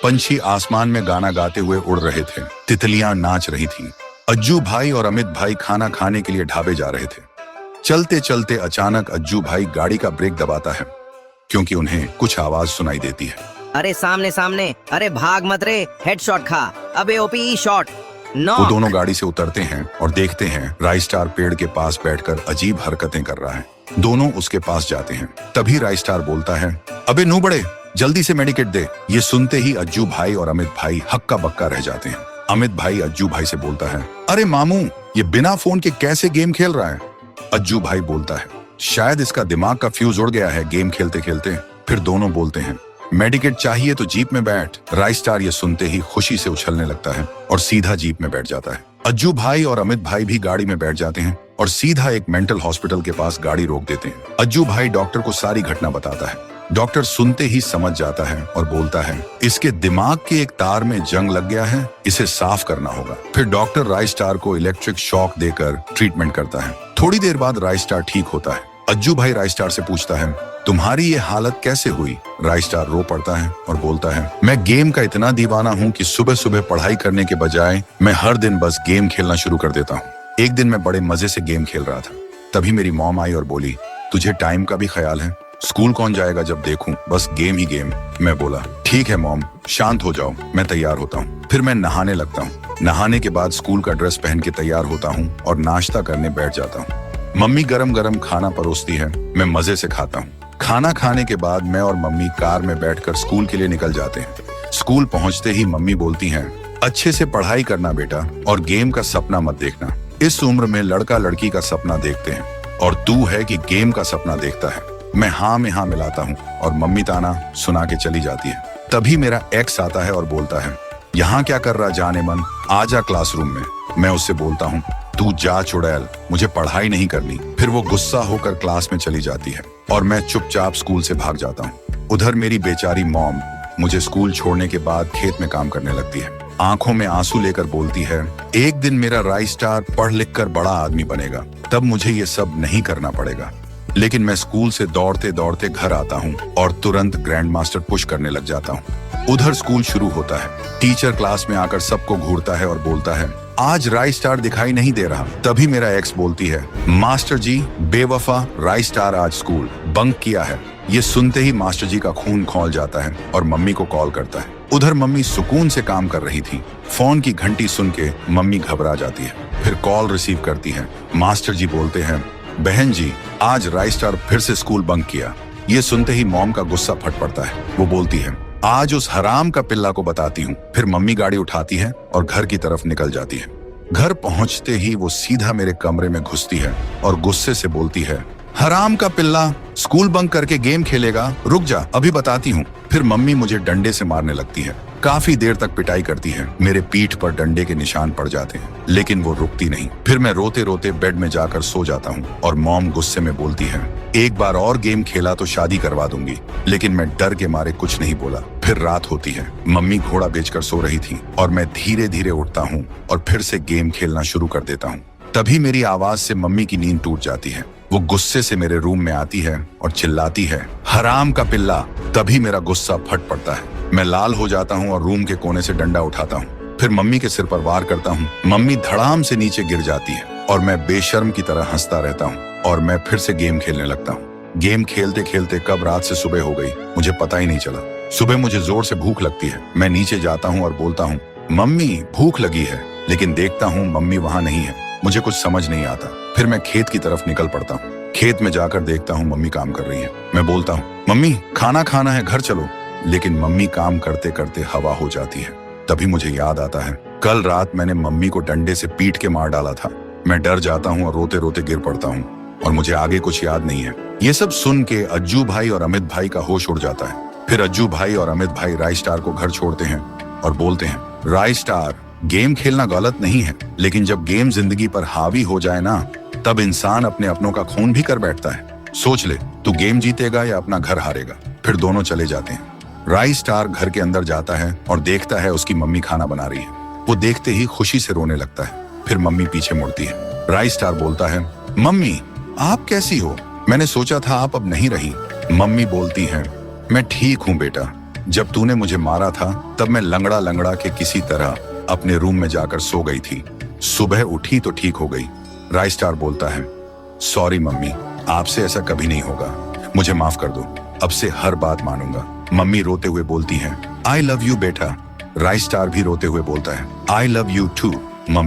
पंछी आसमान में गाना गाते हुए उड़ रहे थे, तितलियां नाच रही थीं। अज्जू भाई और अमित भाई खाना खाने के लिए ढाबे जा रहे थे। चलते चलते अचानक अज्जू भाई गाड़ी का ब्रेक दबाता है, क्योंकि उन्हें कुछ आवाज सुनाई देती है। अरे सामने सामने, अरे भाग मत रे, हेडशॉट खा, अबे ओपी शॉट। वो दोनों गाड़ी से उतरते हैं और देखते हैं राई स्टार पेड़ के पास बैठकर अजीब हरकतें कर रहा है। दोनों उसके पास जाते हैं। तभी राई स्टार बोलता है, अबे नू बड़े, जल्दी से मेडिकेट दे। ये सुनते ही अज्जू भाई और अमित भाई हक्का बक्का रह जाते हैं। अमित भाई अज्जू भाई से बोलता है, अरे मामू, ये बिना फोन के कैसे गेम खेल रहा है? अज्जू भाई बोलता है, शायद इसका दिमाग का फ्यूज उड़ गया है गेम खेलते खेलते। फिर दोनों बोलते हैं, मेडिकेट चाहिए तो जीप में बैठ। राई स्टार ये सुनते ही खुशी से उछलने लगता है और सीधा जीप में बैठ जाता है। अज्जू भाई और अमित भाई भी गाड़ी में बैठ जाते हैं और सीधा एक मेंटल हॉस्पिटल के पास गाड़ी रोक देते हैं। अज्जू भाई डॉक्टर को सारी घटना बताता है। डॉक्टर सुनते ही समझ जाता है और बोलता है, इसके दिमाग के एक तार में जंग लग गया है, इसे साफ करना होगा। फिर डॉक्टर राई स्टार को इलेक्ट्रिक शॉक देकर ट्रीटमेंट करता है। थोड़ी देर बाद राई स्टार ठीक होता है। अज्जू भाई राई स्टार से पूछता है, तुम्हारी ये हालत कैसे हुई? राई स्टार रो पड़ता है और बोलता है, मैं गेम का इतना दीवाना हूँ कि सुबह सुबह पढ़ाई करने के बजाय मैं हर दिन बस गेम खेलना शुरू कर देता हूँ। एक दिन मैं बड़े मजे से गेम खेल रहा था, तभी मेरी मॉम आई और बोली, तुझे टाइम का भी ख्याल है? स्कूल कौन जाएगा जब देखूं बस गेम ही गेम। मैं बोला, ठीक है मॉम, शांत हो जाओ, मैं तैयार होता हूँ। फिर मैं नहाने लगता हूँ। नहाने के बाद स्कूल का ड्रेस पहन के तैयार होता हूँ और नाश्ता करने बैठ जाता हूँ। मम्मी गरम गरम खाना परोसती है, मैं मजे से खाता हूँ। खाना खाने के बाद मैं और मम्मी कार में बैठकर स्कूल के लिए निकल जाते हैं। स्कूल पहुंचते ही मम्मी बोलती हैं, अच्छे से पढ़ाई करना बेटा और गेम का सपना मत देखना। इस उम्र में लड़का लड़की का सपना देखते हैं और तू है कि गेम का सपना देखता है। मैं हाँ में हाँ मिलाता हूँ और मम्मी ताना सुना के चली जाती है। तभी मेरा एक्स आता है और बोलता है, यहाँ क्या कर रहा जाने मन, आजा क्लासरूम में। मैं उससे बोलता हूँ, तू जा चुड़ैल, मुझे पढ़ाई नहीं करनी। फिर वो गुस्सा होकर क्लास में चली जाती है और मैं चुपचाप स्कूल से भाग जाता हूँ। उधर मेरी बेचारी मॉम मुझे स्कूल छोड़ने के बाद खेत में काम करने लगती है। आंखों में आंसू लेकर बोलती है, एक दिन मेरा राई स्टार पढ़ लिख कर बड़ा आदमी बनेगा, तब मुझे ये सब नहीं करना पड़ेगा। लेकिन मैं स्कूल से दौड़ते दौड़ते घर आता हूँ और तुरंत ग्रैंड मास्टर पुश करने लग जाता हूँ। उधर स्कूल शुरू होता है। टीचर क्लास में आकर सबको घूरता है और बोलता है, आज राई स्टार दिखाई नहीं दे रहा। तभी मेरा एक्स बोलती है, मास्टर जी बेवफा, राई स्टार आज स्कूल बंक किया है। ये सुनते ही मास्टर जी का खून खौल जाता है और मम्मी को कॉल करता है। उधर मम्मी सुकून से काम कर रही थी। फोन की घंटी सुन के मम्मी घबरा जाती है। फिर कॉल रिसीव करती है। मास्टर जी बोलते हैं, बहन जी आज राई स्टार फिर से स्कूल बंक किया। ये सुनते ही मॉम का गुस्सा फट पड़ता है। वो बोलती है, आज उस हराम का पिल्ला को बताती हूँ। फिर मम्मी गाड़ी उठाती है और घर की तरफ निकल जाती है। घर पहुंचते ही वो सीधा मेरे कमरे में घुसती है और गुस्से से बोलती है, हराम का पिल्ला, स्कूल बंक करके गेम खेलेगा, रुक जा अभी बताती हूँ। फिर मम्मी मुझे डंडे से मारने लगती है। काफी देर तक पिटाई करती है। मेरे पीठ पर डंडे के निशान पड़ जाते हैं, लेकिन वो रुकती नहीं। फिर मैं रोते रोते बेड में जाकर सो जाता हूँ और मॉम गुस्से में बोलती है, एक बार और गेम खेला तो शादी करवा दूंगी। लेकिन मैं डर के मारे कुछ नहीं बोला। फिर रात होती है। मम्मी घोड़ा बेचकर सो रही थी और मैं धीरे धीरे उठता हूँ और फिर से गेम खेलना शुरू कर देता हूँ। तभी मेरी आवाज से मम्मी की नींद टूट जाती है। वो गुस्से से मेरे रूम में आती है और चिल्लाती है, हराम का पिल्ला। तभी मेरा गुस्सा फट पड़ता है। मैं लाल हो जाता हूँ और रूम के कोने से डंडा उठाता हूँ। फिर मम्मी के सिर पर वार करता हूँ। मम्मी धड़ाम से नीचे गिर जाती है और मैं बेशर्म की तरह हंसता रहता हूँ और मैं फिर से गेम खेलने लगता हूँ। गेम खेलते खेलते कब रात से सुबह हो गई मुझे पता ही नहीं चला। सुबह मुझे जोर से भूख लगती है। मैं नीचे जाता हूँ और बोलता हूँ, मम्मी भूख लगी है। लेकिन देखता हूँ मम्मी वहाँ नहीं है। मुझे कुछ समझ नहीं आता। फिर मैं खेत की तरफ निकल पड़ता हूँ। खेत में जाकर देखता हूँ मम्मी काम कर रही है। मैं बोलता हूँ, मम्मी खाना खाना है, घर चलो। लेकिन मम्मी काम करते करते हवा हो जाती है। तभी मुझे याद आता है, कल रात मैंने मम्मी को डंडे से पीट के मार डाला था। मैं डर जाता हूँ और रोते रोते गिर पड़ता हूँ और मुझे आगे कुछ याद नहीं है। ये सब सुन के अज्जू भाई और अमित भाई का होश उड़ जाता है। फिर अज्जू भाई और अमित भाई राई स्टार को घर छोड़ते हैं और बोलते हैं, राई स्टार, गेम खेलना गलत नहीं है, लेकिन जब गेम जिंदगी पर हावी हो जाए ना, तब इंसान अपने अपनों का खून भी कर बैठता है। सोच ले, तू गेम जीतेगा या अपना घर हारेगा। फिर दोनों चले जाते हैं। राई स्टार घर के अंदर जाता है और देखता है उसकी मम्मी खाना बना रही है। वो देखते ही खुशी से रोने लगता है। फिर मम्मी पीछे मुड़ती है। राई स्टार बोलता है, मम्मी आप कैसी हो? मैंने सोचा था आप अब नहीं रही। मम्मी बोलती है, मैं ठीक हूँ बेटा, जब तूने मुझे मारा था तब मैं लंगड़ा लंगड़ा के किसी तरह अपने रूम में जाकर सो गई थी। सुबह उठी तो ठीक हो गई। राय स्टार बोलता है, सॉरी मम्मी, आपसे ऐसा कभी नहीं होगा, मुझे माफ कर दो, अब से हर बात मानूंगा। मम्मी रोते हुए बोलती हैं, आई लव यू बेटा। राय स्टार भी रोते हुए बोलता है, I love you too mummy.